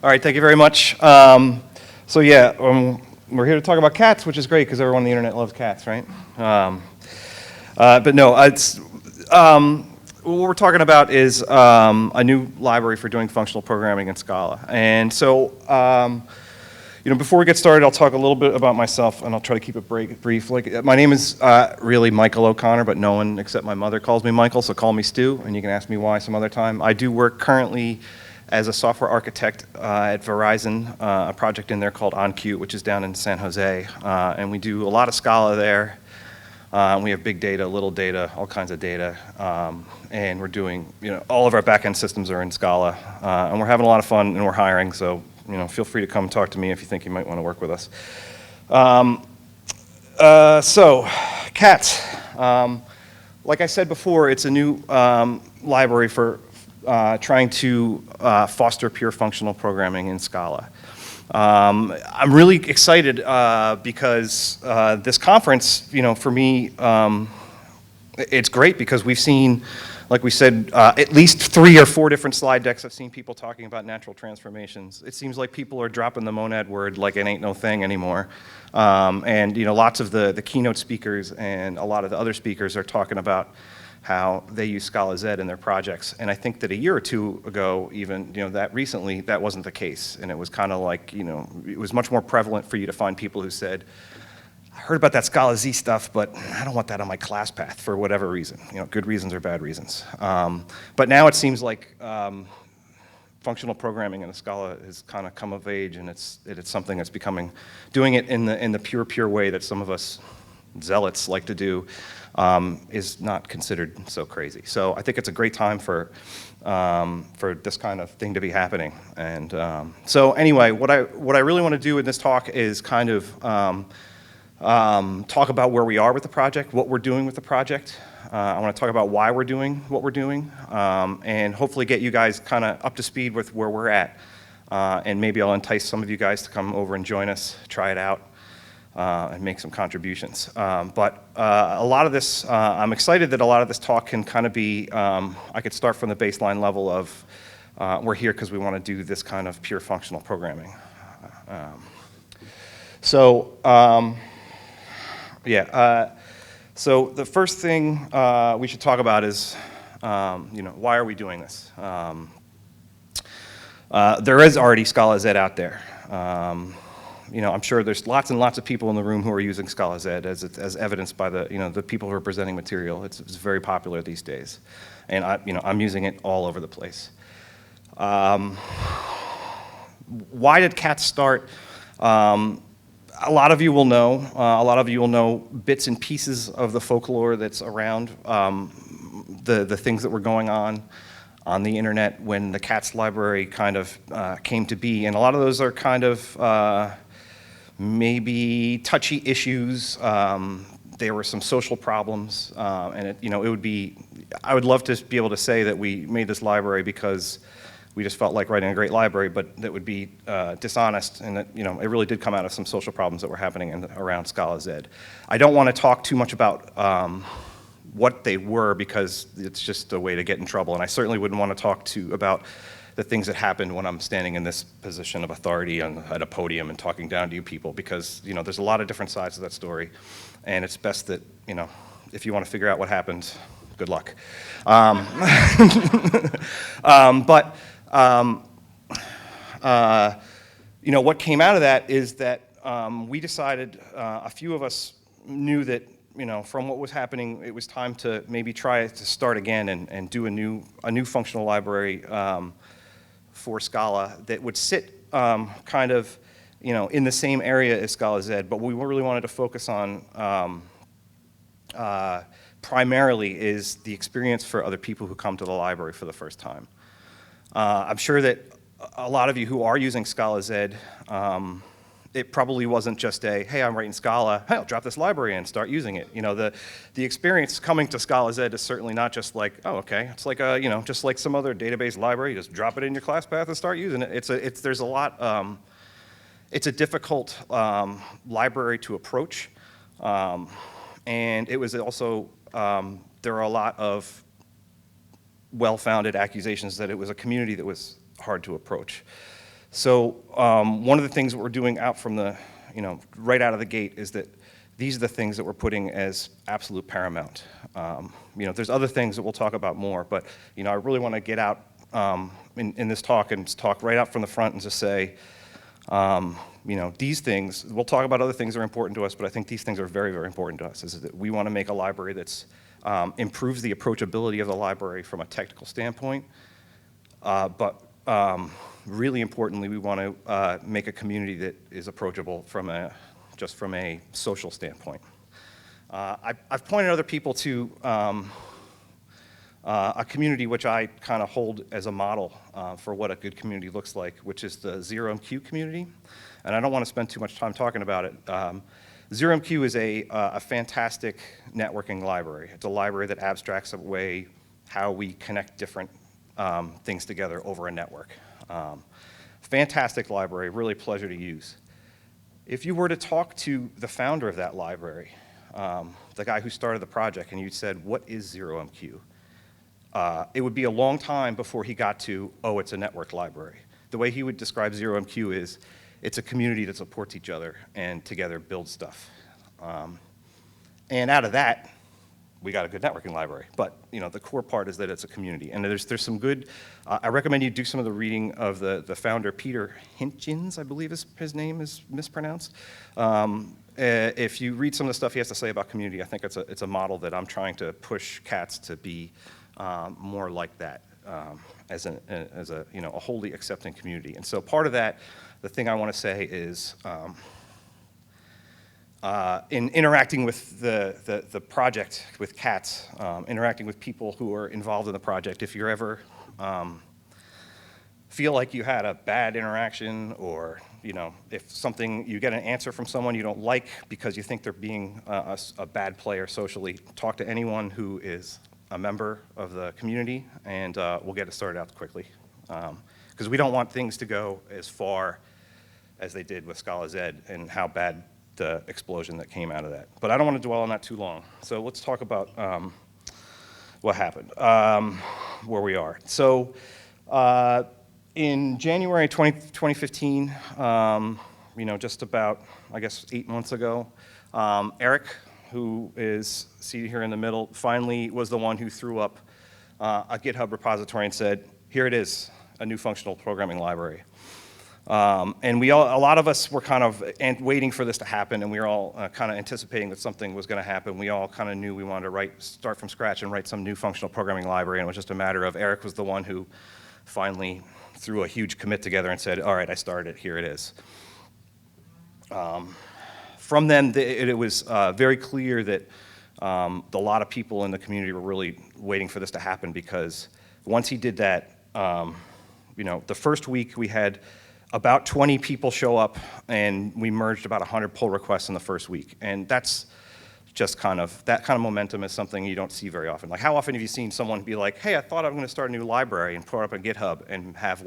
All right, thank you very much. So yeah, we're here to talk about cats, which is great because everyone on the internet loves cats, right? But no, what we're talking about is a new library for doing functional programming in Scala. And so, before we get started, I'll talk a little bit about myself, and I'll try to keep it brief. My name is really Michael O'Connor, but no one except my mother calls me Michael, so call me Stu, and you can ask me why some other time. I do work currently as a software architect at Verizon, a project in there called OnQ, which is down in San Jose, and we do a lot of Scala there. We have big data, little data, all kinds of data, and we're doing, all of our back-end systems are in Scala, and we're having a lot of fun, and we're hiring, so, feel free to come talk to me if you think you might want to work with us. So, cats. Like I said before, it's a new library for trying to foster pure functional programming in Scala. I'm really excited because this conference, for me, it's great because we've seen, like we said, at least 3 or 4 different slide decks. I've seen people talking about natural transformations. It seems like people are dropping the monad word like it ain't no thing anymore. And lots of the keynote speakers and a lot of the other speakers are talking about how they use Scala Z in their projects. And I think that a year or 2 ago, even, that recently, that wasn't the case. And it was kind of like, it was much more prevalent for you to find people who said, I heard about that Scala Z stuff, but I don't want that on my class path for whatever reason, good reasons or bad reasons. But now it seems like functional programming in Scala has kind of come of age, and it's something that's doing it in the pure way that some of us zealots like to do, is not considered so crazy. So I think it's a great time for this kind of thing to be happening. And so anyway, what I really want to do in this talk is kind of talk about where we are with the project, what we're doing with the project. I want to talk about why we're doing what we're doing, and hopefully get you guys kind of up to speed with where we're at. And maybe I'll entice some of you guys to come over and join us, try it out, and make some contributions. But a lot of this, I'm excited that a lot of this talk can kind of be, I could start from the baseline level of, we're here because we want to do this kind of pure functional programming. So the first thing we should talk about is, why are we doing this? There is already Scala Z out there. I'm sure there's lots and lots of people in the room who are using Scala Z, as evidenced by the people who are presenting material. It's very popular these days, and I'm using it all over the place. Why did cats start? A lot of you will know. A lot of you will know bits and pieces of the folklore that's around the things that were going on the internet when the cats library kind of came to be, and a lot of those are kind of maybe touchy issues. There were some social problems, and I would love to be able to say that we made this library because we just felt like writing a great library, but that would be dishonest, and that it really did come out of some social problems that were happening around Scala Z. I don't want to talk too much about what they were because it's just a way to get in trouble, and I certainly wouldn't want to talk about the things that happened when I'm standing in this position of authority at a podium and talking down to you people, because there's a lot of different sides of that story, and it's best that if you want to figure out what happened, good luck. What came out of that is that we decided, a few of us knew that from what was happening, it was time to maybe try to start again and do a new functional library for Scala that would sit kind of in the same area as Scala Z, but we really wanted to focus on primarily is the experience for other people who come to the library for the first time. I'm sure that a lot of you who are using Scala Z, it probably wasn't just hey, I'm writing Scala, hey, I'll drop this library and start using it. The experience coming to Scala Z is certainly not just like, oh, okay, it's like just like some other database library, you just drop it in your class path and start using it. There's a lot, it's a difficult library to approach, and it was also, there are a lot of well-founded accusations that it was a community that was hard to approach. So one of the things that we're doing out from the, right out of the gate is that these are the things that we're putting as absolute paramount. There's other things that we'll talk about more, but I really want to get out in this talk and talk right out from the front and just say, these things, we'll talk about other things that are important to us, but I think these things are very, very important to us, is that we want to make a library that's improves the approachability of the library from a technical standpoint, but really importantly, we want to make a community that is approachable from just from a social standpoint. I've pointed other people to a community which I kind of hold as a model for what a good community looks like, which is the ZeroMQ community. And I don't want to spend too much time talking about it. ZeroMQ is a fantastic networking library. It's a library that abstracts away how we connect different things together over a network. Fantastic library, really a pleasure to use. If you were to talk to the founder of that library, the guy who started the project, and you said, what is ZeroMQ? It would be a long time before he got to, oh, it's a network library. The way he would describe ZeroMQ is, it's a community that supports each other and together builds stuff. And out of that, we got a good networking library. But the core part is that it's a community. And there's some good, I recommend you do some of the reading of the founder, Peter Hitchens, I believe his name is mispronounced. If you read some of the stuff he has to say about community, I think it's a model that I'm trying to push CATS to be more like that as a wholly accepting community. And so part of that, the thing I want to say is, in interacting with the project, with CATS, interacting with people who are involved in the project, if you're ever feel like you had a bad interaction, or if you get an answer from someone you don't like because you think they're being a bad player socially, talk to anyone who is a member of the community, and we'll get it sorted out quickly. Because we don't want things to go as far as they did with Scala Z and how bad the explosion that came out of that. But I don't want to dwell on that too long. So let's talk about what happened, where we are. So in January 2015, just about, I guess, 8 months ago, Eric, who is seated here in the middle, finally was the one who threw up a GitHub repository and said, here it is, a new functional programming library. And a lot of us were kind of waiting for this to happen, and we were all kind of anticipating that something was going to happen. We all kind of knew we wanted to start from scratch and write some new functional programming library, and it was just a matter of Eric was the one who finally threw a huge commit together and said, all right, I started it, here it is. From then, it was very clear that a lot of people in the community were really waiting for this to happen, because once he did that, the first week we had about 20 people show up, and we merged about 100 pull requests in the first week. And that's just that kind of momentum is something you don't see very often. Like, how often have you seen someone be like, hey, I thought I'm going to start a new library, and put it up on GitHub and have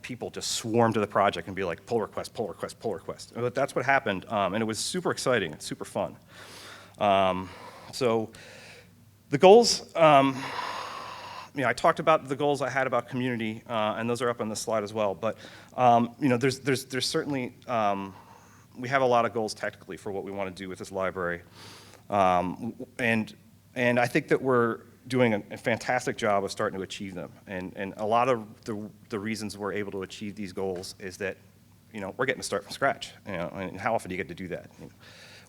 people just swarm to the project and be like, pull request, pull request, pull request. But that's what happened, and it was super exciting and super fun. So the goals, I talked about the goals I had about community, and those are up on the slide as well. But there's certainly we have a lot of goals technically for what we want to do with this library, and I think that we're doing a fantastic job of starting to achieve them. And a lot of the reasons we're able to achieve these goals is that we're getting to start from scratch. And how often do you get to do that?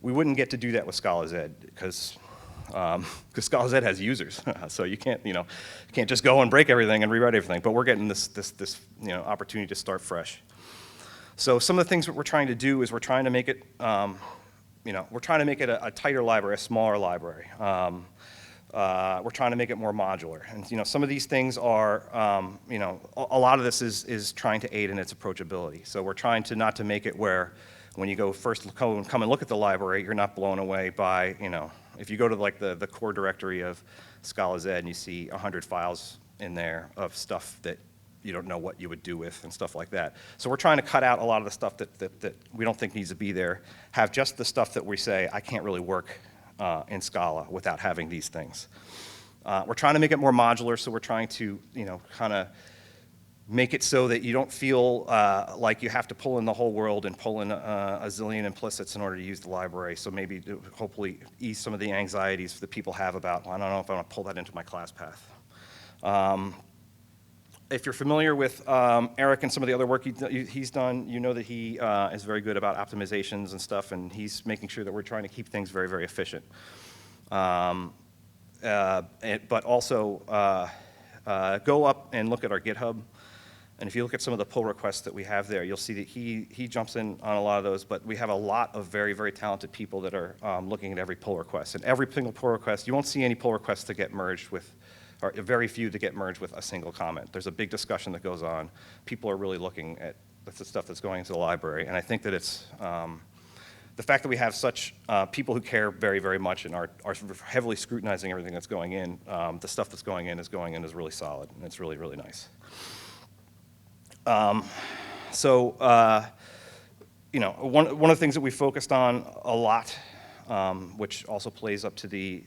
We wouldn't get to do that with Scala Z because Scala Z has users, so you can't just go and break everything and rewrite everything. But we're getting this opportunity to start fresh. So some of the things that we're trying to do is we're trying to make it a tighter library, a smaller library. We're trying to make it more modular, and some of these things are, a lot of this is trying to aid in its approachability. So we're trying to not to make it where when you go first come and look at the library, you're not blown away by if you go to the core directory of Scala Z and you see 100 files in there of stuff that you don't know what you would do with and stuff like that. So we're trying to cut out a lot of the stuff that we don't think needs to be there, have just the stuff that we say, I can't really work in Scala without having these things. We're trying to make it more modular, so we're trying to kind of make it so that you don't feel like you have to pull in the whole world and pull in a zillion implicits in order to use the library. So maybe to hopefully ease some of the anxieties that people have about, well, I don't know if I want to pull that into my class path. If you're familiar with Eric and some of the other work he's done, you know that he is very good about optimizations and stuff, and he's making sure that we're trying to keep things very, very efficient. But also, go up and look at our GitHub, and if you look at some of the pull requests that we have there, you'll see that he jumps in on a lot of those, but we have a lot of very, very talented people that are looking at every pull request. And every single pull request, you won't see any pull requests that get merged with, or very few to get merged with a single comment. There's a big discussion that goes on. People are really looking at the stuff that's going into the library, and I think that it's the fact that we have such people who care very, very much and are heavily scrutinizing everything that's going in. The stuff that's going in is really solid, and it's really, really nice. You know, one of the things that we focused on a lot, which also plays up to the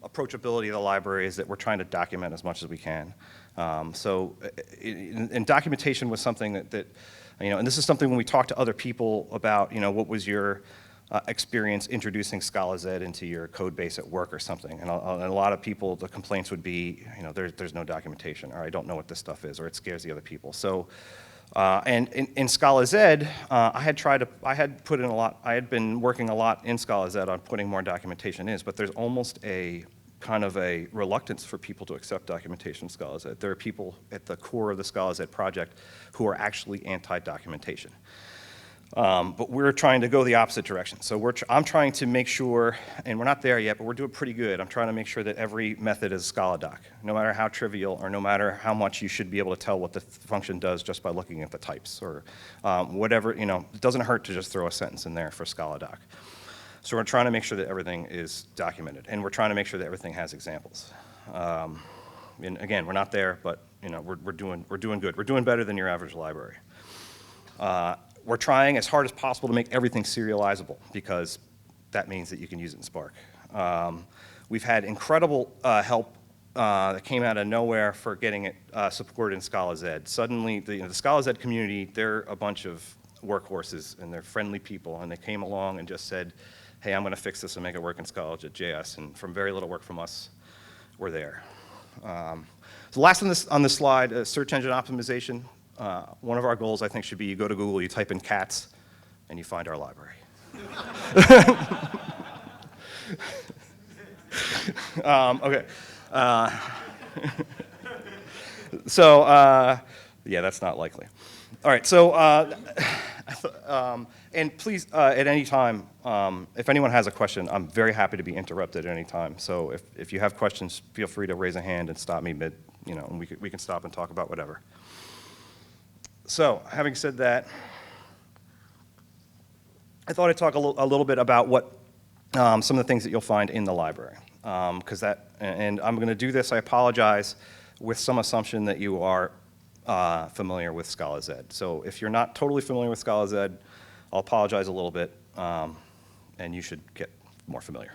approachability of the library, is that we're trying to document as much as we can. And documentation was something that, you know, and this is something when we talk to other people about, you know, what was your experience introducing Scala Z into your code base at work or something. And a lot of people, the complaints would be, you know, there's no documentation, or I don't know what this stuff is, or it scares the other people. So, and in Scala Z, I had been working a lot in Scala Z on putting more documentation in, but there's almost a kind of a reluctance for people to accept documentation in Scala Z. There are people at the core of the Scala Z project who are actually anti-documentation. But we're trying to go the opposite direction. So I'm trying to make sure, and we're not there yet, but we're doing pretty good. I'm trying to make sure that every method is Scala doc, no matter how trivial or no matter how much you should be able to tell what the function does just by looking at the types or whatever. You know, it doesn't hurt to just throw a sentence in there for Scala doc. So we're trying to make sure that everything is documented, and we're trying to make sure that everything has examples. And again, we're not there, but you know, we're doing good. We're doing better than your average library. We're trying as hard as possible to make everything serializable, because that means that you can use it in Spark. We've had incredible help that came out of nowhere for getting it supported in Scala Z. Suddenly, the Scala Z community, they're a bunch of workhorses, and they're friendly people, and they came along and just said, hey, I'm going to fix this and make it work in Scala.js, and from very little work from us, we're there. So last on this slide, search engine optimization. One of our goals, I think, should be you go to Google, you type in cats, and you find our library. Okay. Yeah, that's not likely. All right, so, and please, at any time, if anyone has a question, I'm very happy to be interrupted at any time. So if you have questions, feel free to raise a hand and stop me mid, you know, and we can stop and talk about whatever. So, having said that, I thought I'd talk a little bit about what some of the things that you'll find in the library. And I'm going to do this, I apologize, with some assumption that you are familiar with Scala Z. So if you're not totally familiar with Scala Z, I'll apologize a little bit, and you should get more familiar.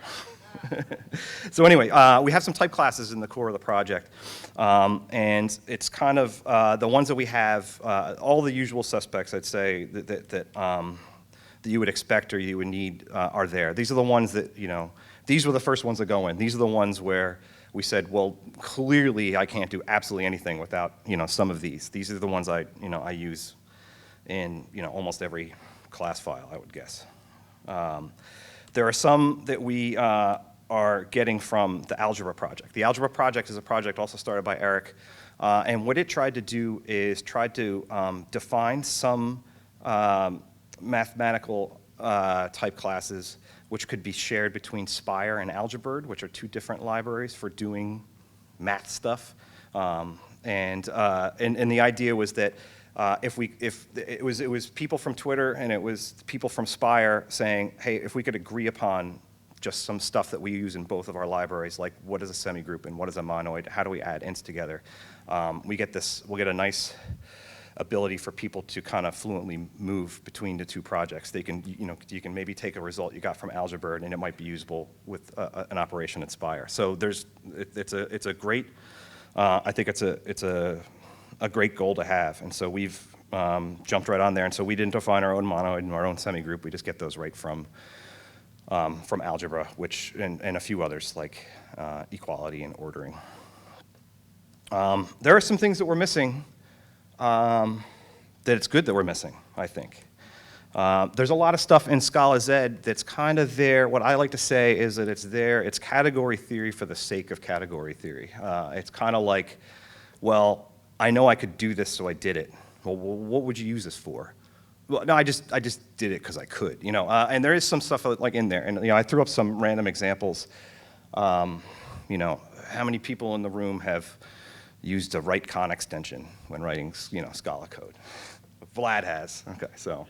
So anyway, we have some type classes in the core of the project, and it's kind of the ones that we have, all the usual suspects, I'd say, that you would expect or you would need are there. These are the ones that, you know, these were the first ones that go in. These are the ones where we said, well, clearly I can't do absolutely anything without, you know, some of these. These are the ones I use in, you know, almost every class file, I would guess. There are some that we are getting from the algebra project. The algebra project is a project also started by Eric, and what it tried to do is try to define some mathematical type classes which could be shared between Spire and Algebird, which are two different libraries for doing math stuff. And the idea was that if it was people from Twitter and it was people from Spire saying, hey, if we could agree upon just some stuff that we use in both of our libraries, like what is a semigroup and what is a monoid, how do we add ints together, we'll get a nice ability for people to kind of fluently move between the two projects. They can, you can maybe take a result you got from Algebird and it might be usable with an operation at Spire. So it's a great, I think it's a a great goal to have. And so we've jumped right on there. And so we didn't define our own monoid and our own semigroup. We just get those right from algebra, and a few others like equality and ordering. There are some things that we're missing that it's good that we're missing, I think. There's a lot of stuff in Scala Z that's kind of there. What I like to say is that it's there. It's category theory for the sake of category theory. It's kind of like, well, I know I could do this, so I did it. Well, what would you use this for? Well, no, I just did it because I could, you know. And there is some stuff like in there, and you know, I threw up some random examples. You know, how many people in the room have used a right con extension when writing, you know, Scala code? Vlad has. Okay, so,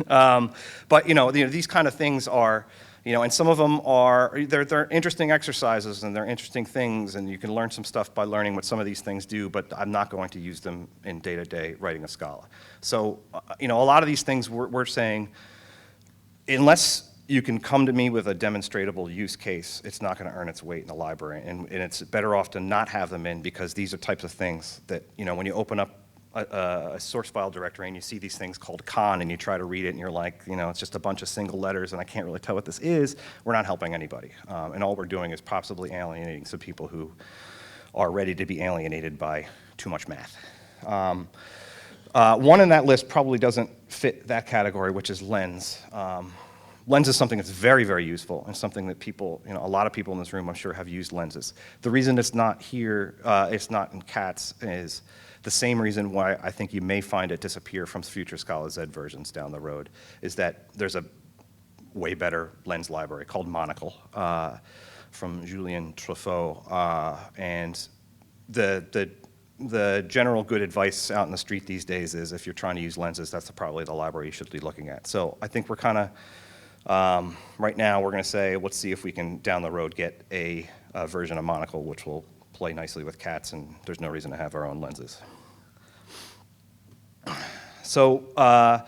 but you know, these kind of things are, you know, and some of them are they're interesting exercises and they're interesting things, and you can learn some stuff by learning what some of these things do. But I'm not going to use them in day-to-day writing a Scala. So, you know, a lot of these things we're saying, unless you can come to me with a demonstrable use case, it's not going to earn its weight in the library, and it's better off to not have them in, because these are types of things that, you know, when you open up a source file directory and you see these things called con and you try to read it and you're like, you know, it's just a bunch of single letters and I can't really tell what this is, we're not helping anybody. And all we're doing is possibly alienating some people who are ready to be alienated by too much math. One in that list probably doesn't fit that category, which is lens. Lens is something that's very, very useful and something that people, you know, a lot of people in this room, I'm sure, have used lenses. The reason it's not here, it's not in CATS, is the same reason why I think you may find it disappear from future Scala Z versions down the road, is that there's a way better lens library called Monocle from Julien Truffaut, and the general good advice out in the street these days is if you're trying to use lenses, that's probably the library you should be looking at. So I think we're kind of, right now we're going to say, let's see if we can down the road get a version of Monocle which will play nicely with CATS, and there's no reason to have our own lenses. So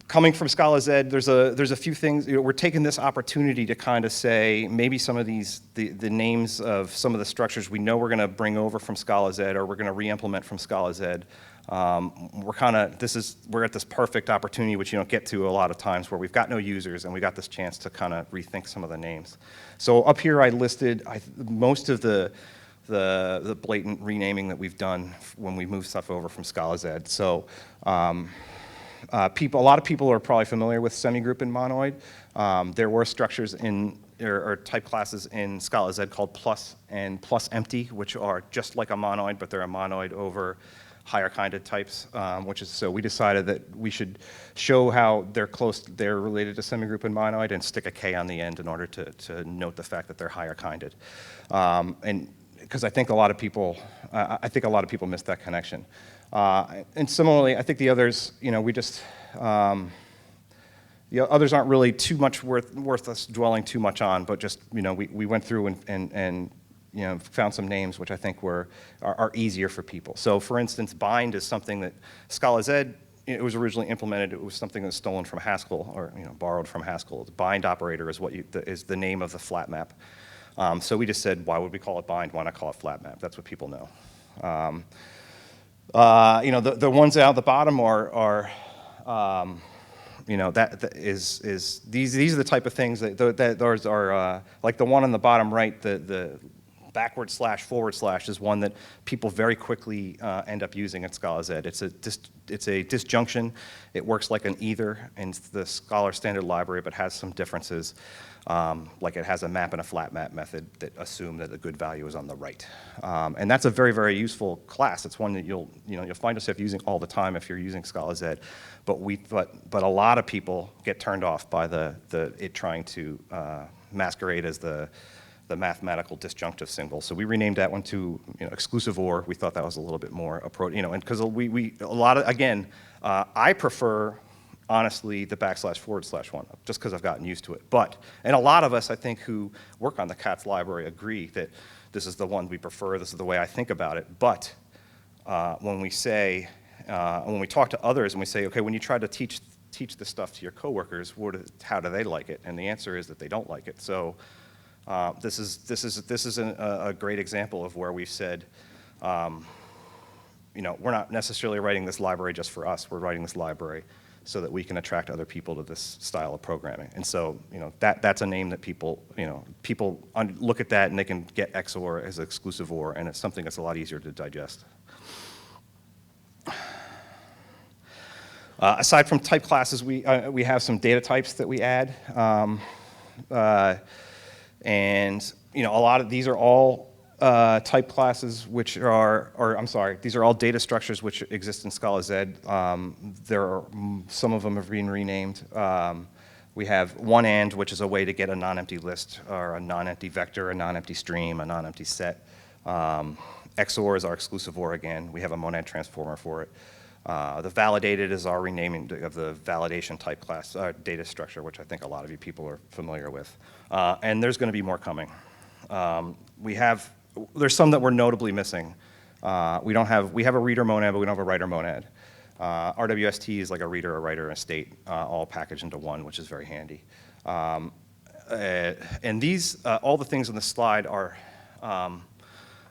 coming from Scala Z, there's a few things, you know, we're taking this opportunity to kind of say maybe some of these, the names of some of the structures we know we're going to bring over from Scala Z or we're going to re-implement from Scala Z. We're at this perfect opportunity, which you don't get to a lot of times, where we've got no users and we got this chance to kind of rethink some of the names. So up here I listed most of the blatant renaming that we've done when we move stuff over from Scala Z. So a lot of people are probably familiar with semigroup and monoid. There were structures or type classes in Scala Z called plus and plus empty, which are just like a monoid, but they're a monoid over higher kinded types, so we decided that we should show how they're related to semigroup and monoid, and stick a K on the end in order to note the fact that they're higher kinded. And because I think a lot of people missed that connection. And similarly, I think the others, you know, the others aren't really too much worth us dwelling too much on, but just, you know, we went through and you know, found some names which I think are easier for people. So for instance, bind is something that Scala Z, it was originally implemented, it was something that's stolen from Haskell, or, you know, borrowed from Haskell. The bind operator is the name of the flat map. So we just said, why would we call it bind? Why not call it flat map? That's what people know. You know, the ones out at the bottom are you know, these are the type of things that those are like the one on the bottom right, the backward slash forward slash is one that people very quickly end up using at Scala Z. It's a disjunction. It works like an either in the Scholar standard library, but has some differences. Like it has a map and a flat map method that assume that the good value is on the right. And that's a very, very useful class. It's one that you'll find yourself using all the time if you're using Scala Z. But a lot of people get turned off by it trying to masquerade as the mathematical disjunctive symbol. So we renamed that one to, you know, exclusive or. We thought that was a little bit more appropriate, you know, and because I prefer, honestly, the // one, just because I've gotten used to it. And a lot of us, I think, who work on the CATS library agree that this is the one we prefer, this is the way I think about it. But when we talk to others and we say, okay, when you try to teach this stuff to your coworkers, how do they like it? And the answer is that they don't like it. So this is a great example of where we've said, we're not necessarily writing this library just for us. We're writing this library so that we can attract other people to this style of programming. And so, that's a name that people look at that and they can get XOR as exclusive OR, and it's something that's a lot easier to digest. Aside from type classes, we have some data types that we add. And a lot of these are all type classes which are, these are all data structures which exist in Scala Z. Some of them have been renamed. We have one and, which is a way to get a non-empty list, or a non-empty vector, a non-empty stream, a non-empty set. XOR is our exclusive OR again. We have a monad transformer for it. The validated is our renaming of the validation type class data structure, which I think a lot of you people are familiar with. And there's going to be more coming. There's some that we're notably missing. We have a reader monad, but we don't have a writer monad. RWST is like a reader, a writer, and a state, all packaged into one, which is very handy. And these, all the things on the slide are,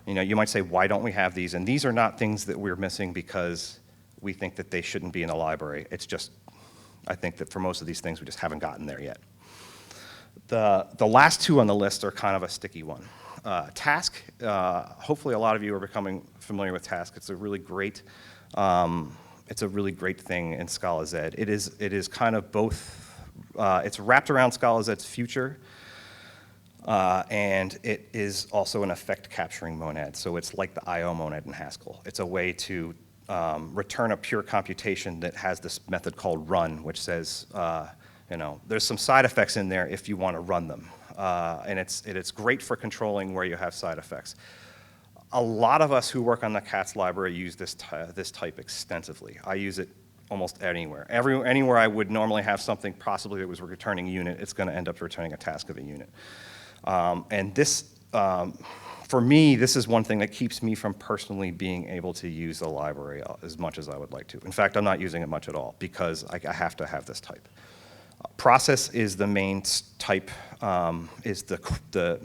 you might say, why don't we have these? And these are not things that we're missing because we think that they shouldn't be in the library. It's just, I think that for most of these things, we just haven't gotten there yet. The last two on the list are kind of a sticky one. Task, hopefully a lot of you are becoming familiar with Task. It's a really great thing in Scala Z. It is kind of both, it's wrapped around Scala Z's future, and it is also an effect capturing monad. So it's like the IO monad in Haskell. It's a way to return a pure computation that has this method called run, which says, there's some side effects in there if you want to run them. And it's great for controlling where you have side effects. A lot of us who work on the CATS library use this type extensively. I use it almost anywhere. Anywhere I would normally have something possibly that was returning a unit, it's going to end up returning a task of a unit. And this, for me, this is one thing that keeps me from personally being able to use the library as much as I would like to. In fact, I'm not using it much at all because I have to have this type. Process is the main type, is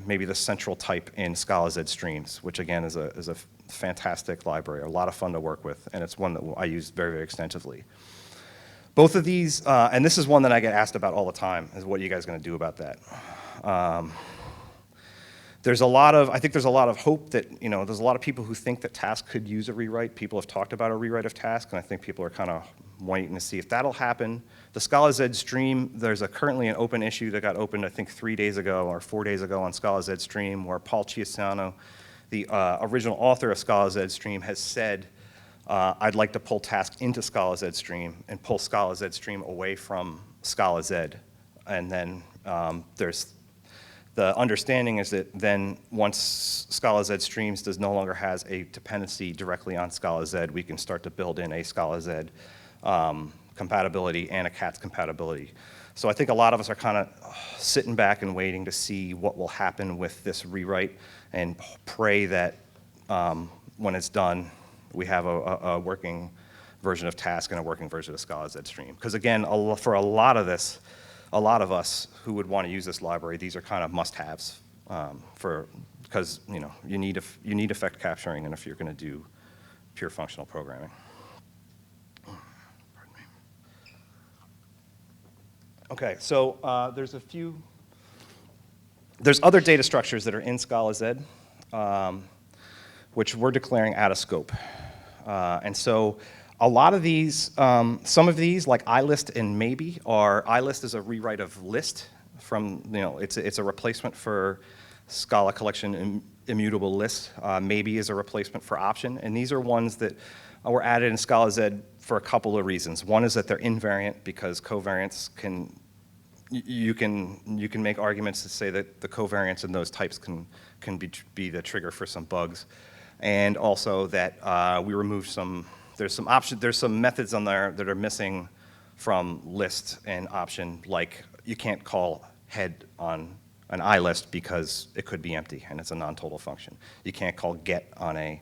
maybe the central type in Scala Z streams, which again is a fantastic library, a lot of fun to work with, and it's one that I use very, very extensively. Both of these, and this is one that I get asked about all the time, is what are you guys going to do about that? I think there's a lot of hope that, there's a lot of people who think that Task could use a rewrite. People have talked about a rewrite of Task, and I think people are kind of waiting to see if that'll happen. The Scala Z stream, there's currently an open issue that got opened, I think, 3 days ago or 4 days ago on Scala Z stream, where Paul Chiasano, the original author of Scala Z stream, has said, I'd like to pull Task into Scala Z stream and pull Scala Z stream away from Scala Z. And then the understanding is that then once Scala Z streams no longer has a dependency directly on Scala Z, we can start to build in a Scala Z compatibility and a CATS compatibility. So I think a lot of us are kind of sitting back and waiting to see what will happen with this rewrite and pray that when it's done, we have a working version of Task and a working version of Scala Z stream. Because again, for a lot of us who would want to use this library, these are kind of must-haves because you need effect capturing, and if you're going to do pure functional programming. Pardon me. Okay, so there's other data structures that are in Scala Z, which we're declaring out of scope, and so. A lot of these, some of these, like iList and maybe, iList is a rewrite of list from, it's a replacement for Scala collection immutable list. Maybe is a replacement for option, and these are ones that were added in Scala Z for a couple of reasons. One is that they're invariant because covariance you can make arguments to say that the covariance in those types can be the trigger for some bugs, and also that we removed some. There's some methods on there that are missing from list and option, like you can't call head on an iList because it could be empty and it's a non-total function. You can't call get on a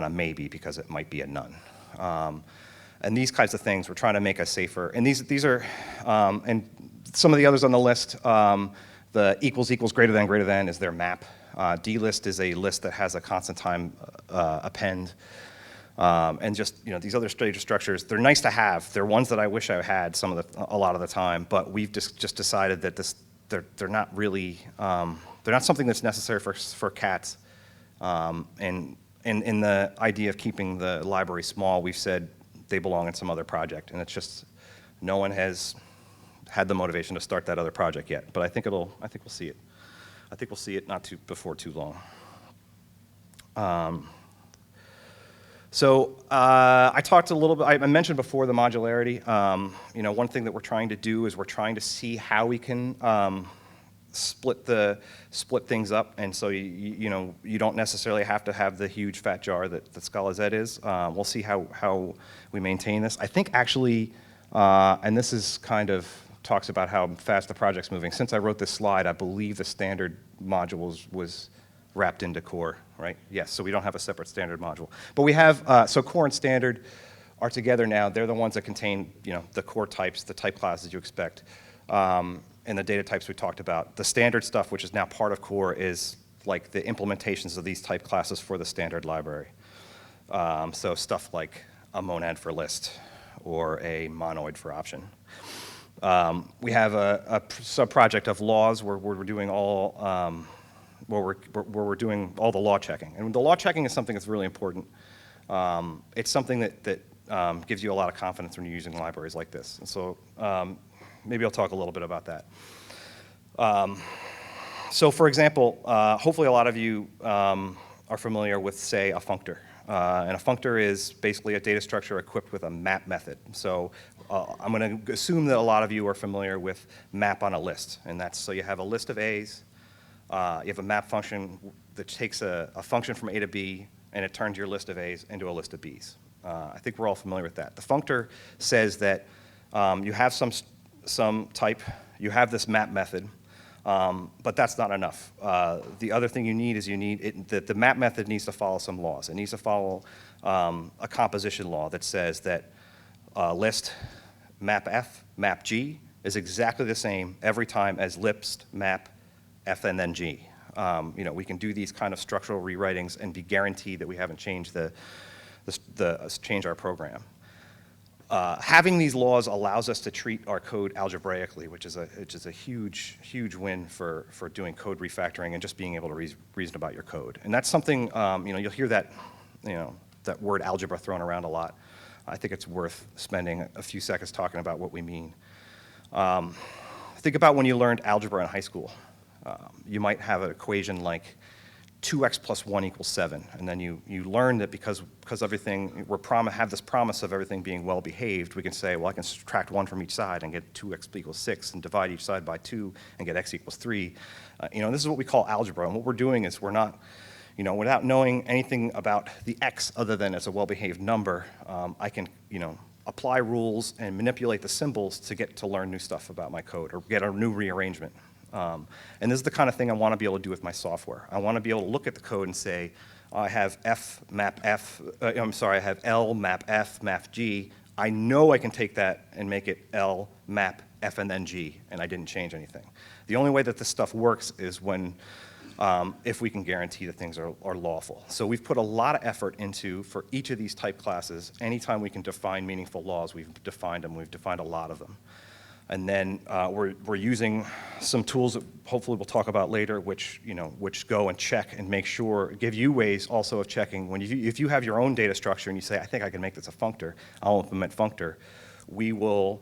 maybe because it might be a none. And these kinds of things, we're trying to make us safer. And these are, and some of the others on the list, the equals greater than is their map. DList is a list that has a constant time append. And just, these other data structures, they're nice to have. They're ones that I wish I had a lot of the time, but we've just decided that they're not really, they're not something that's necessary for cats. And in the idea of keeping the library small, we've said they belong in some other project, and it's just, no one has had the motivation to start that other project yet, but I think we'll see it. I think we'll see it before too long. So I talked a little bit, I mentioned before the modularity. One thing that we're trying to do is we're trying to see how we can split things up, and so you don't necessarily have to have the huge fat jar that Scala Z is. We'll see how we maintain this. I think actually, and this is kind of talks about how fast the project's moving. Since I wrote this slide, I believe the standard module was wrapped into core, right? Yes, so we don't have a separate standard module. But we have, so core and standard are together now. They're the ones that contain, the core types, the type classes you expect, and the data types we talked about. The standard stuff, which is now part of core, is like the implementations of these type classes for the standard library. So stuff like a monad for list or a monoid for option. We have a sub-project of laws where we're doing all where we're doing all the law checking. And the law checking is something that's really important. It's something that gives you a lot of confidence when you're using libraries like this. And so maybe I'll talk a little bit about that. So for example, hopefully a lot of you are familiar with, say, a functor. And a functor is basically a data structure equipped with a map method. So I'm going to assume that a lot of you are familiar with map on a list. And that's, so you have a list of A's. You have a map function that takes a function from A to B, and it turns your list of A's into a list of B's. I think we're all familiar with that. The functor says that you have some type, you have this map method, but that's not enough. The other thing you need is the map method needs to follow some laws. It needs to follow a composition law that says that list map F, map G is exactly the same every time as list map F and then G. We can do these kind of structural rewritings and be guaranteed that we haven't changed change our program. Having these laws allows us to treat our code algebraically, which is a huge win for doing code refactoring and just being able to reason about your code. And that's something, you'll hear that, that word algebra thrown around a lot. I think it's worth spending a few seconds talking about what we mean. Think about when you learned algebra in high school. You might have an equation like 2x plus 1 equals 7, and then you learn that because everything, have this promise of everything being well behaved, we can say, well, I can subtract 1 from each side and get 2x equals 6 and divide each side by 2 and get x equals 3. This is what we call algebra, and what we're doing is we're not, without knowing anything about the x other than as a well-behaved number, I can, apply rules and manipulate the symbols to get to learn new stuff about my code or get a new rearrangement. And this is the kind of thing I want to be able to do with my software. I want to be able to look at the code and say, I have F map F, I have L map F map G. I know I can take that and make it L map F and then G, and I didn't change anything. The only way that this stuff works is when, if we can guarantee that things are lawful. So we've put a lot of effort into, for each of these type classes, anytime we can define meaningful laws, we've defined them. We've defined a lot of them. And then we're using some tools that hopefully we'll talk about later, which go and check and make sure, give you ways also of checking. If you have your own data structure and you say, I think I can make this a functor, I'll implement functor, we will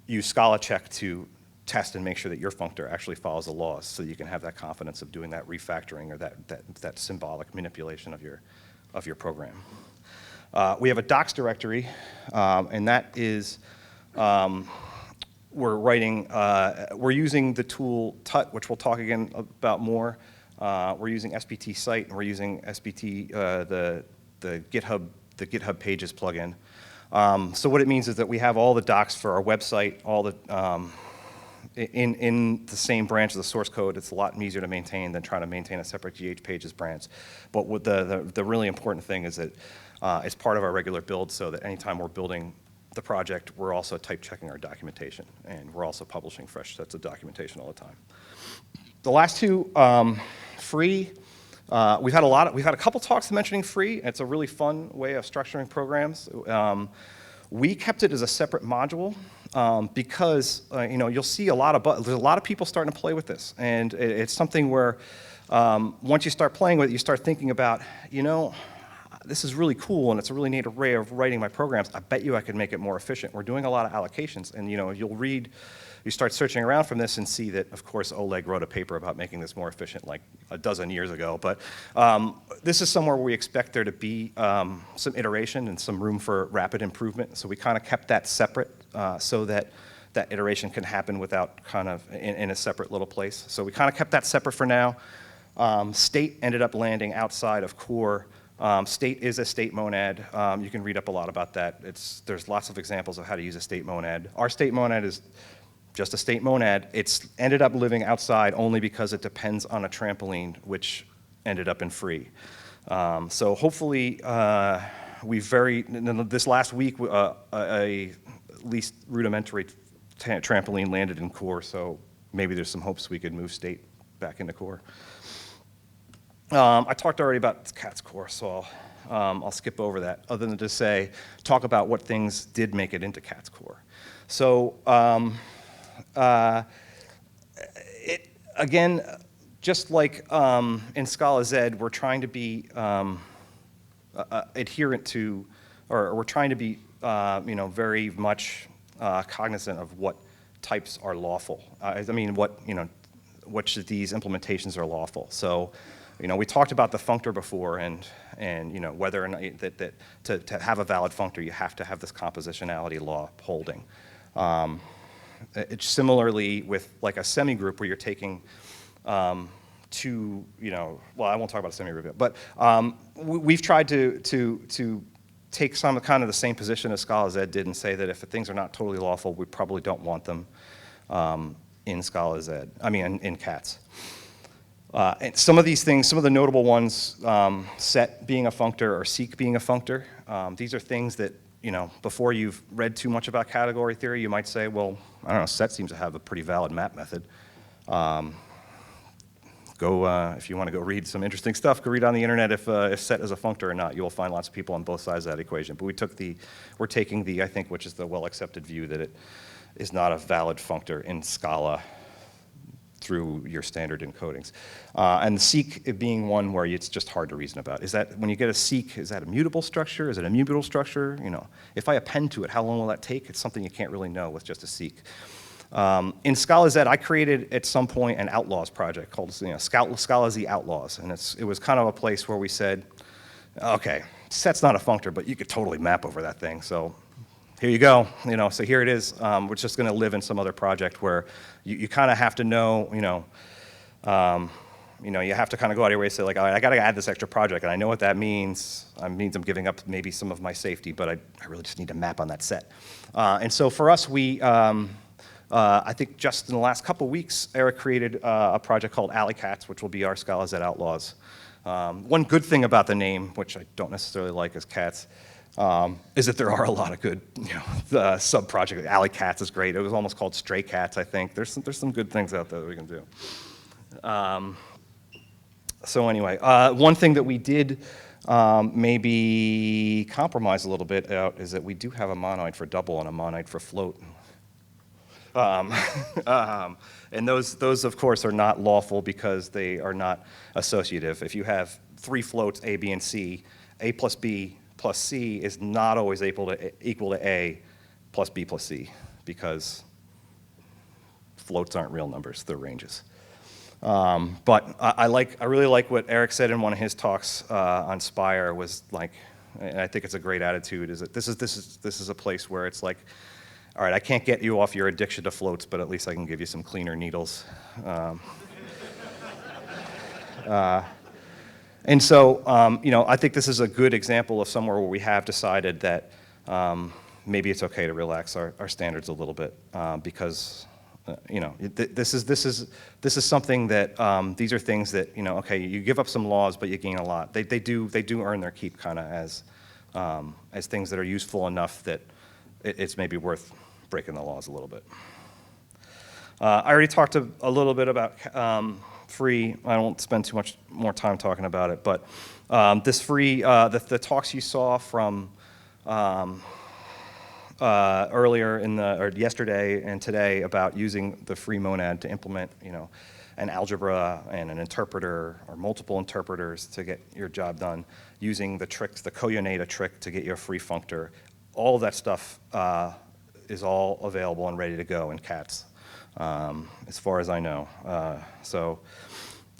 use Scala check to test and make sure that your functor actually follows the laws, so you can have that confidence of doing that refactoring or that symbolic manipulation of your program. We have a docs directory, and that is. We're using the tool TUT, which we'll talk again about more. We're using SBT site, and we're using SBT, the GitHub Pages plugin. So what it means is that we have all the docs for our website, all the in the same branch of the source code. It's a lot easier to maintain than trying to maintain a separate GH Pages branch. But what the really important thing is that it's part of our regular build, so that anytime we're building the project, we're also type checking our documentation, and we're also publishing fresh sets of documentation all the time. The last two, free. We've had a couple talks mentioning free. It's a really fun way of structuring programs. We kept it as a separate module because you'll see there's a lot of people starting to play with this, and it's something where once you start playing with it, you start thinking about, this is really cool and it's a really neat array of writing my programs. I bet you I could make it more efficient. We're doing a lot of allocations, and you start searching around from this and see that, of course, Oleg wrote a paper about making this more efficient like a dozen years ago. But this is somewhere where we expect there to be some iteration and some room for rapid improvement. So we kind of kept that separate so that that iteration can happen without kind of in a separate little place. So we kind of kept that separate for now. State ended up landing outside of core. State is a state monad. You can read up a lot about that. There's lots of examples of how to use a state monad. Our state monad is just a state monad. It's ended up living outside only because it depends on a trampoline, which ended up in free. So hopefully, this last week, a at least rudimentary trampoline landed in core, so maybe there's some hopes we could move state back into core. I talked already about CAT's core, so I'll skip over that, other than to talk about what things did make it into CAT's core. So again, just like in Scala Z, we're trying to be adherent to, or we're trying to be very much cognizant of what types are lawful. Which of these implementations are lawful. So, we talked about the functor before, and whether or not that to have a valid functor, you have to have this compositionality law holding. It's similarly with like a semigroup where you're taking two, well, I won't talk about a semigroup yet, but we've tried to take some kind of the same position as Scala Z did and say that if things are not totally lawful, we probably don't want them in Scala Z, in CATs. And some of these things, some of the notable ones, set being a functor or seek being a functor, these are things that, before you've read too much about category theory, you might say, well, I don't know, set seems to have a pretty valid map method. If you want to go read some interesting stuff, go read on the internet if set is a functor or not. You will find lots of people on both sides of that equation. But we're taking the, I think, which is the well-accepted view that it is not a valid functor in Scala through your standard encodings. And the seek being one where it's just hard to reason about. Is that, when you get a seek, is that a mutable structure? Is it a immutable structure? If I append to it, how long will that take? It's something you can't really know with just a seek. In Scala Z, I created at some point an outlaws project called Scala Z Outlaws. And it was kind of a place where we said, okay, set's not a functor, but you could totally map over that thing. So here you go, so here it is. We're just going to live in some other project where you kind of have to know, you have to kind of go out of your way and say, like, all right, I got to add this extra project, and I know what that means. It means I'm giving up maybe some of my safety, but I really just need to map on that set. And so for us, I think just in the last couple weeks, Eric created a project called AlleyCats, which will be our Scala Z Outlaws. One good thing about the name, which I don't necessarily like as cats, is that there are a lot of good, sub-projects. AlleyCats is great. It was almost called Stray Cats, I think. There's some good things out there that we can do. So anyway, one thing that we did maybe compromise a little bit out is that we do have a monoid for double and a monoid for float. And those, of course, are not lawful because they are not associative. If you have three floats, A, B, and C, A plus B plus C is not always equal to A plus B plus C, because floats aren't real numbers, they're ranges. But I really like what Eric said in one of his talks on Spire, was like, and I think it's a great attitude, is that this is a place where it's like, all right, I can't get you off your addiction to floats, but at least I can give you some cleaner needles. And so, I think this is a good example of somewhere where we have decided that maybe it's okay to relax our standards a little bit, because this is something that these are things that okay, you give up some laws, but you gain a lot. They do earn their keep kind of as things that are useful enough that it's maybe worth breaking the laws a little bit. I already talked a little bit about free. I won't spend too much more time talking about it, but this free, the talks you saw from earlier or yesterday and today about using the free monad to implement, an algebra and an interpreter or multiple interpreters to get your job done, using the tricks, the Koyoneta trick to get your free functor. All of that stuff is all available and ready to go in CATS, as far as I know. So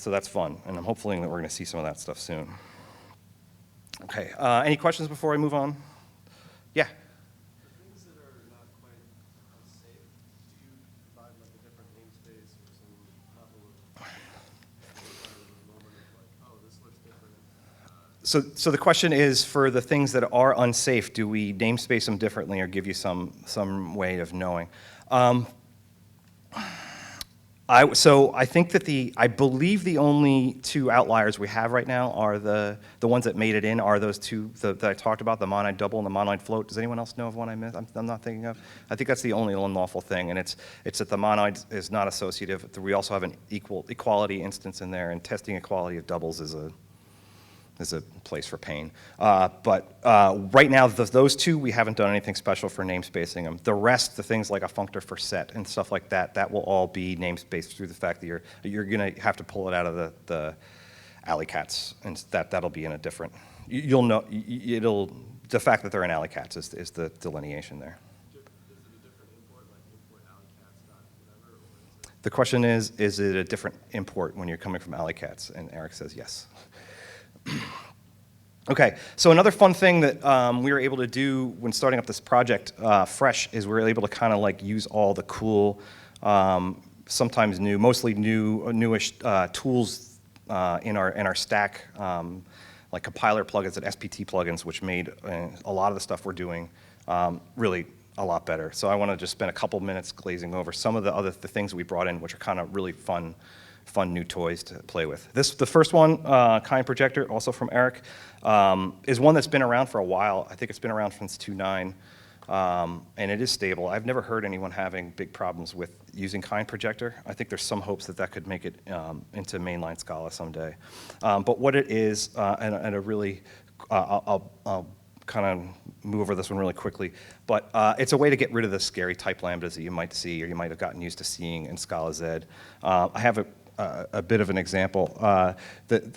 that's fun, and I'm hoping that we're going to see some of that stuff soon. Okay, any questions before I move on? Yeah? The things that are not quite unsafe, do you provide like a different namespace or some level of moment of like, oh, this looks different? So the question is, for the things that are unsafe, do we namespace them differently or give you some way of knowing? So I think that I believe the only two outliers we have right now are the ones that made it in are those two that I talked about, the monad double and the monad float. Does anyone else know of one I missed? I'm not thinking of. I think that's the only unlawful thing, and it's that the monad is not associative. We also have an equality instance in there, and testing equality of doubles is a place for pain. But right now, those two, we haven't done anything special for namespacing them. The rest, the things like a functor for set and stuff like that, that will all be namespaced through the fact that you're going to have to pull it out of the alley cats, and that'll be in a different. You'll know the fact that they're in alley cats is the delineation there. Is it a different import, like import alleycats dot whatever, or is it? The question is it a different import when you're coming from alley cats? And Eric says yes. Okay, so another fun thing that we were able to do when starting up this project fresh is we were able to kind of like use all the cool, sometimes new, mostly newish tools in our stack, like compiler plugins and SPT plugins, which made a lot of the stuff we're doing really a lot better. So I want to just spend a couple minutes glazing over some of the things that we brought in, which are kind of really fun new toys to play with. The first one, Kind Projector, also from Eric, is one that's been around for a while. I think it's been around since 2.9, and it is stable. I've never heard anyone having big problems with using Kind Projector. I think there's some hopes that could make it into mainline Scala someday. But what it is, and a really, I'll kind of move over this one really quickly, but it's a way to get rid of the scary type lambdas that you might see or you might have gotten used to seeing in Scala Z. I have a bit of an example.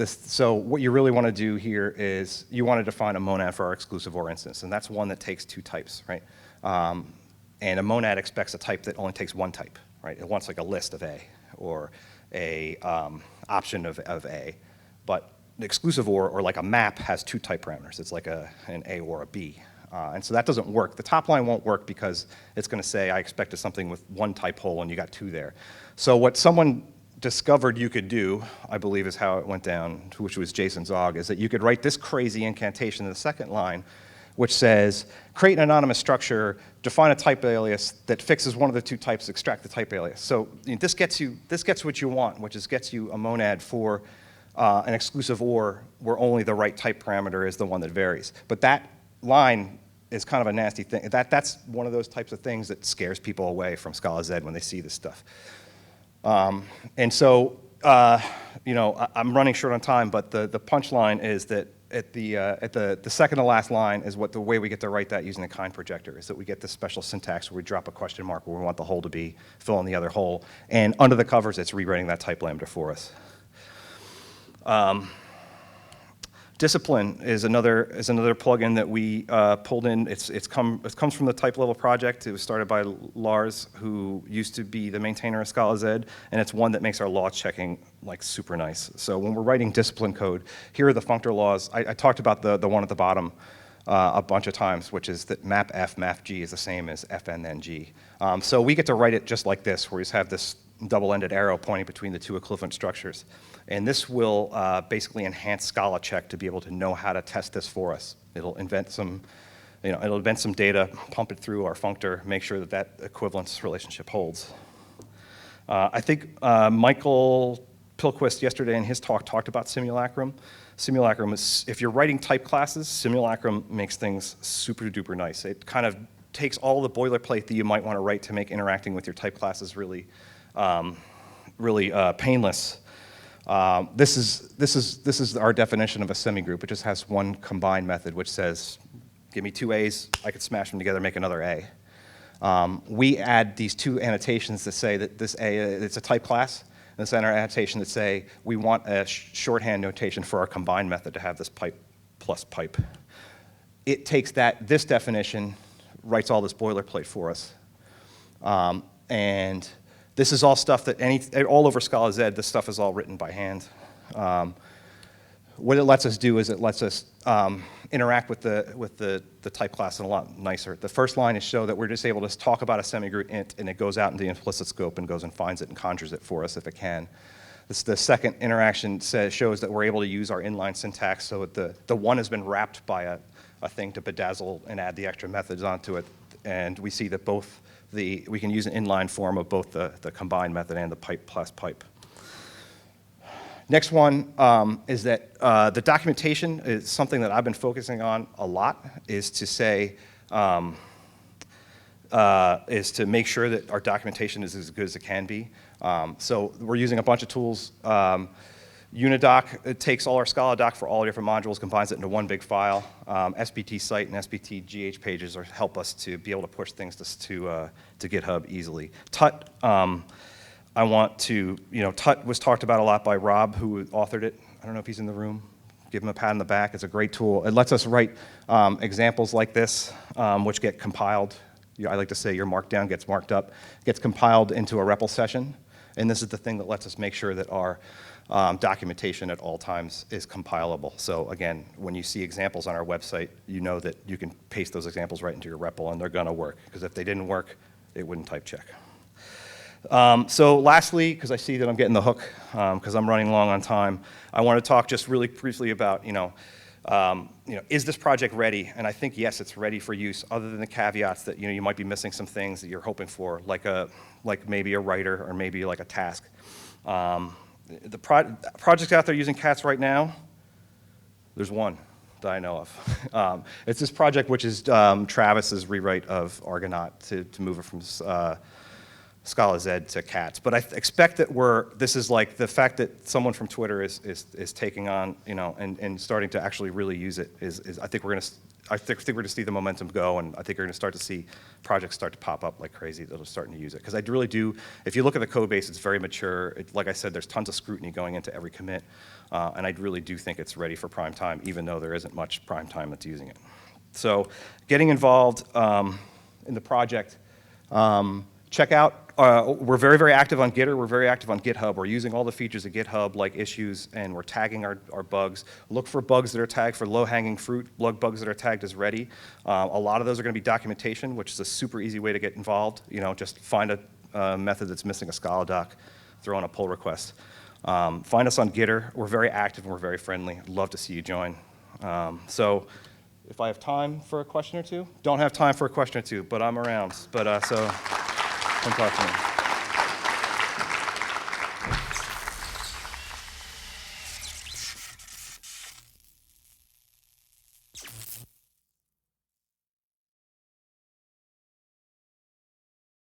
So what you really want to do here is you want to define a monad for our exclusive OR instance, and that's one that takes two types, right? And a monad expects a type that only takes one type, right? It wants like a list of A or a option of A, but the exclusive or like a map has two type parameters. It's like an A or a B. And so that doesn't work. The top line won't work because it's going to say I expected something with one type hole and you got two there. So what someone discovered you could do, I believe is how it went down, which was Jason Zog, is that you could write this crazy incantation in the second line, which says, create an anonymous structure, define a type alias that fixes one of the two types, extract the type alias. So this gets what you want, which is gets you a monad for an exclusive OR where only the right type parameter is the one that varies. But that line is kind of a nasty thing. That's one of those types of things that scares people away from Scala Z when they see this stuff. And so, I'm running short on time, but the punchline is that at the second to last line is the way we get to write that using the Kind Projector is that we get this special syntax where we drop a question mark where we want the hole to be, fill in the other hole, and under the covers it's rewriting that type lambda for us. Discipline is another plugin that we pulled in. It comes from the type level project. It was started by Lars, who used to be the maintainer of Scala Z, and it's one that makes our law checking like super nice. So when we're writing discipline code, here are the functor laws. I talked about the one at the bottom a bunch of times, which is that map F, map G is the same as Fn then G. So we get to write it just like this, where you just have this double-ended arrow pointing between the two equivalent structures. And this will basically enhance Scala check to be able to know how to test this for us. It'll invent some data, pump it through our functor, make sure that equivalence relationship holds. I think Michael Pilquist yesterday in his talk talked about simulacrum. Simulacrum is, if you're writing type classes, simulacrum makes things super duper nice. It kind of takes all the boilerplate that you might want to write to make interacting with your type classes really painless. This is our definition of a semigroup. It just has one combined method, which says, give me two A's, I could smash them together, make another A. We add these two annotations that say that this A, it's a type class, and this annotation that say we want a shorthand notation for our combined method to have this pipe plus pipe. It takes this definition, writes all this boilerplate for us. And this is all stuff that all over Scala Z, this stuff is all written by hand. What it lets us do is it lets us interact with the type class in a lot nicer. The first line is show that we're just able to talk about a semigroup int, and it goes out into the implicit scope and goes and finds it and conjures it for us if it can. The second interaction shows that we're able to use our inline syntax, so the one has been wrapped by a thing to bedazzle and add the extra methods onto it, and we see that we can use an inline form of both the combined method and the pipe plus pipe. Next one is that the documentation is something that I've been focusing on a lot, is to say, is to make sure that our documentation is as good as it can be. So we're using a bunch of tools. Unidoc, it takes all our Scala doc for all the different modules, combines it into one big file. SBT site and SBT GH pages help us to be able to push things to GitHub easily. Tut, Tut was talked about a lot by Rob, who authored it. I don't know if he's in the room. Give him a pat on the back. It's a great tool. It lets us write examples like this, which get compiled. I like to say your markdown gets marked up, gets compiled into a REPL session. And this is the thing that lets us make sure that our documentation at all times is compilable. So again, when you see examples on our website, you know that you can paste those examples right into your REPL and they're gonna work. Because if they didn't work, it wouldn't type check. So lastly, because I see that I'm getting the hook, because I'm running long on time, I want to talk just really briefly about, is this project ready? And I think, yes, it's ready for use, other than the caveats that, you might be missing some things that you're hoping for, like maybe a writer or maybe like a task. The projects out there using cats right now, there's one that I know of. It's this project, which is Travis's rewrite of Argonaut to move it from Scala Z to cats. But I expect that this is like the fact that someone from Twitter is taking on, and starting to actually really use it is I think we're gonna see the momentum go, and I think we're gonna start to see projects start to pop up like crazy that are starting to use it. Because I really do, if you look at the code base, it's very mature. Like I said, there's tons of scrutiny going into every commit, and I really do think it's ready for prime time, even though there isn't much prime time that's using it. So getting involved in the project, check out, we're very, very active on Gitter, we're very active on GitHub. We're using all the features of GitHub, like issues, and we're tagging our bugs. Look for bugs that are tagged for low-hanging fruit, bugs that are tagged as ready. A lot of those are gonna be documentation, which is a super easy way to get involved. Just find a method that's missing a Scala doc, throw in a pull request. Find us on Gitter. We're very active and we're very friendly. I'd love to see you join. So if I have time for a question or two, don't have time for a question or two, but I'm around. So come talk to me.